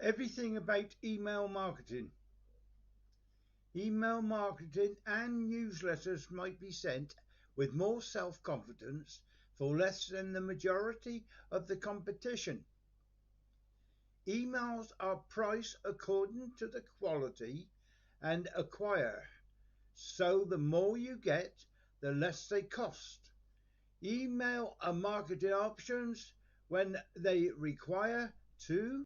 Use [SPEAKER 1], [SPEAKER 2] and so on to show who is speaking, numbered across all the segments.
[SPEAKER 1] Everything about email marketing. Email marketing and newsletters might be sent with more self-confidence for less than the majority of the competition. Emails are priced according to the quality and acquire, so the more you get, the less they cost. Email are marketing options when they require to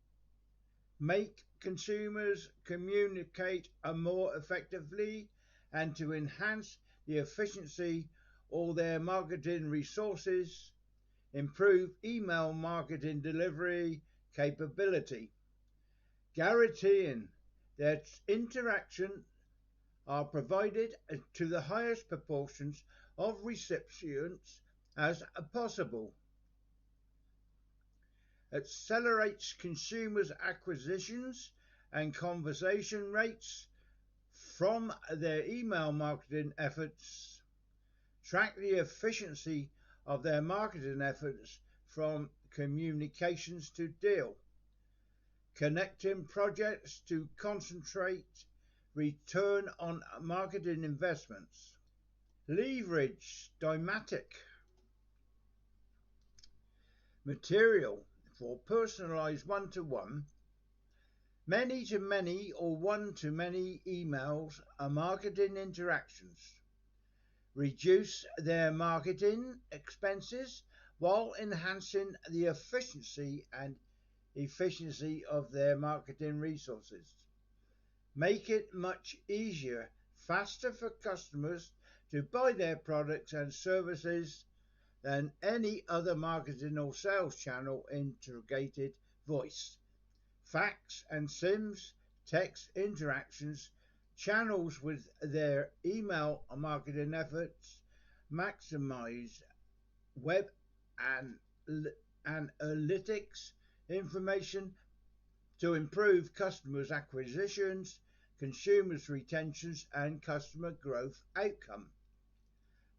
[SPEAKER 1] make consumers communicate more effectively and to enhance the efficiency of their marketing resources, improve email marketing delivery capability, guaranteeing that interaction are provided to the highest proportions of recipients as possible. Accelerates consumers' acquisitions and conversion rates from their email marketing efforts. Track the efficiency of their marketing efforts from communications to deal. Connecting projects to concentrate return on marketing investments. Leverage Dymatic material for personalized one-to-one, many-to-many or one-to-many emails are marketing interactions. Reduce their marketing expenses while enhancing the efficiency of their marketing resources. Make it much easier, faster for customers to buy their products and services than any other marketing or sales channel. Integrated voice, fax and SIMs, text interactions, channels with their email marketing efforts, maximize web and analytics information to improve customers' acquisitions, consumers' retentions, and customer growth outcome.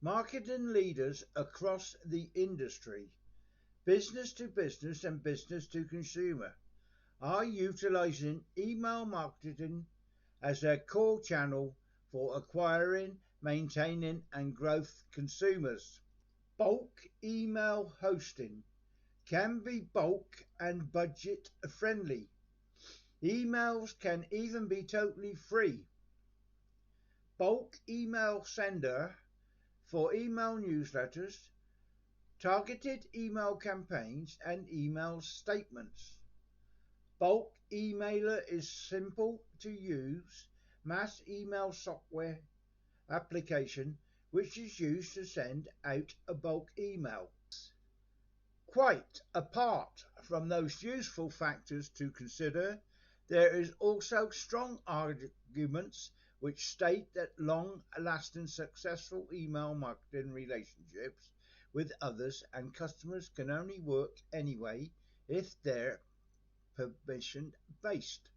[SPEAKER 1] Marketing leaders across the industry, business to business and business to consumer, are utilizing email marketing as their core channel for acquiring, maintaining, and growth consumers. Bulk email hosting can be bulk and budget friendly. Emails can even be totally free. Bulk email sender for email newsletters, targeted email campaigns, and email statements. Bulk emailer is simple to use mass email software application which is used to send out a bulk email. Quite apart from those useful factors to consider, there is also strong arguments which state that long-lasting successful email marketing relationships with others and customers can only work anyway if they're permission-based.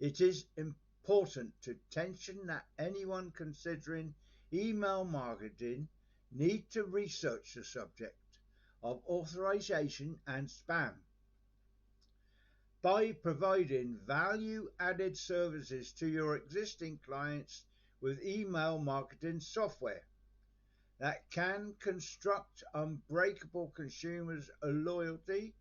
[SPEAKER 1] It is important to mention that anyone considering email marketing need to research the subject of authorization and spam. By providing value-added services to your existing clients with email marketing software that can construct unbreakable consumers' loyalty,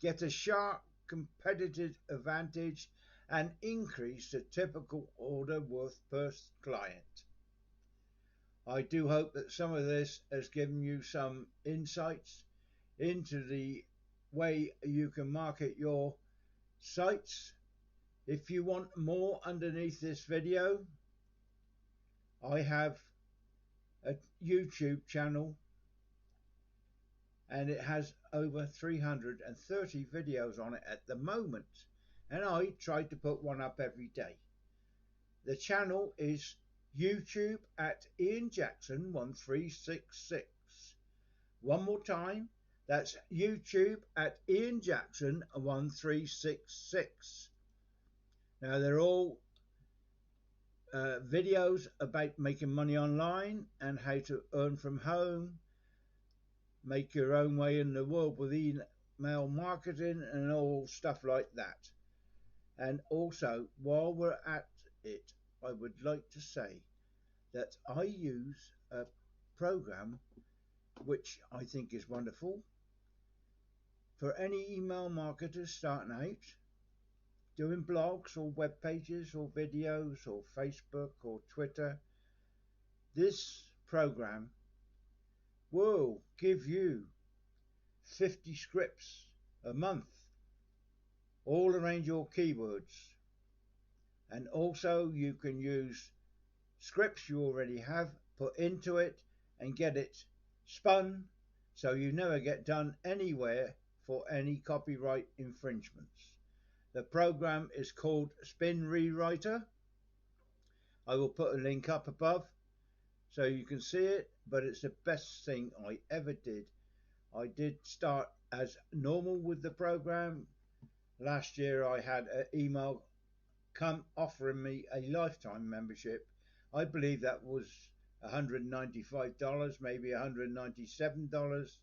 [SPEAKER 1] get a sharp competitive advantage, and increase the typical order worth per client. I do hope that some of this has given you some insights into the way you can market your sites. If you want more underneath this video, I have a YouTube channel and it has over 330 videos on it at the moment, and I try to put one up every day. The channel is YouTube at Ian Jackson 1366. One more time, that's YouTube at Ian Jackson 1366. Now they're all videos about making money online and how to earn from home, make your own way in the world with email marketing and all stuff like that. And also, while we're at it, I would like to say that I use a program which I think is wonderful for any email marketers starting out, doing blogs or web pages or videos or Facebook or Twitter. This program will give you 50 scripts a month, all around your keywords. And also you can use scripts you already have, put into it and get it spun so you never get done anywhere for any copyright infringements. The program is called Spin Rewriter. I will put a link up above so you can see it, but it's the best thing I ever did. I did start as normal with the program. Last year I had an email come offering me a lifetime membership. I believe that was $195, maybe $197,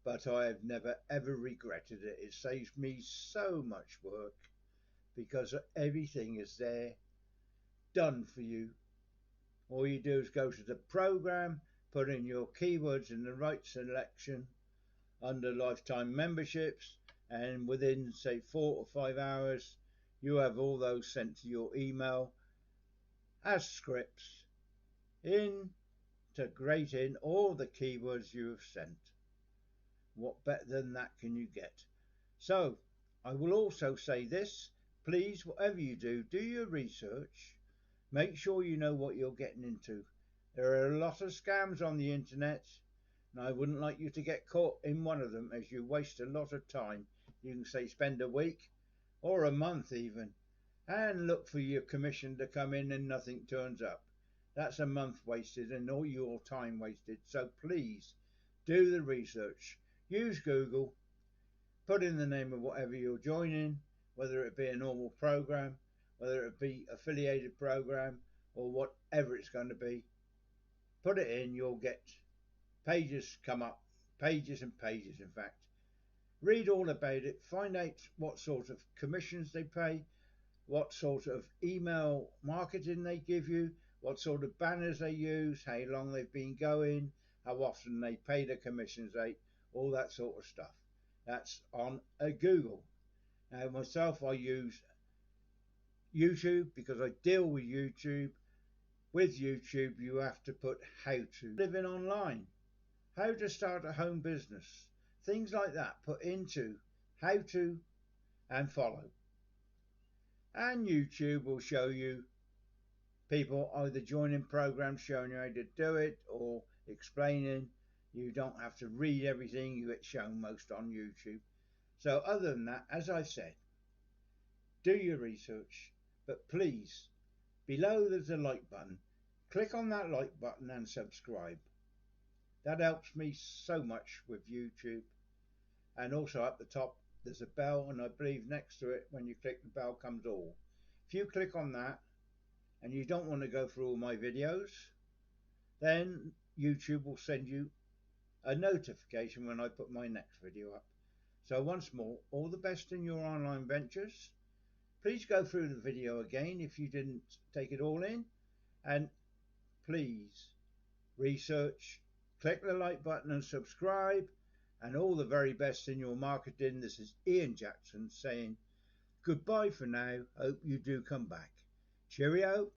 [SPEAKER 1] but I have never ever regretted it. It saves me so much work because everything is there done for you. All you do is go to the program, put in your keywords in the right selection under lifetime memberships, and within say 4 or 5 hours you have all those sent to your email as scripts, integrating all the keywords you have sent. What better than that can you get? So I will also say this: please, whatever you do your research. Make sure you know what you're getting into. There are a lot of scams on the internet, and I wouldn't like you to get caught in one of them, as you waste a lot of time. You can say spend a week or a month even and look for your commission to come in and nothing turns up. That's a month wasted and all your time wasted. So please do the research. Use Google, put in the name of whatever you're joining, whether it be a normal program, whether it be affiliated program, or whatever it's going to be. Put it in, you'll get pages come up, pages and pages in fact. Read all about it, find out what sort of commissions they pay, what sort of email marketing they give you, what sort of banners they use, how long they've been going, how often they pay the commissions out, all that sort of stuff. That's on Google. Now myself, I use YouTube because I deal with YouTube. With YouTube you have to put how to living online, how to start a home business, things like that, put into how to and follow. And YouTube will show you people either joining programs showing you how to do it or explaining. You don't have to read everything, you get shown most on YouTube. So other than that, as I said, do your research, but please, below there's a like button. Click on that like button and subscribe. That helps me so much with YouTube. And also up the top there's a bell, and I believe next to it when you click the bell comes all. If you click on that and you don't want to go through all my videos, then YouTube will send you a notification when I put my next video up. So once more, all the best in your online ventures. Please go through the video again if you didn't take it all in, and please research, click the like button and subscribe, and all the very best in your marketing. This is Ian Jackson saying goodbye for now. Hope you do come back. Cheerio.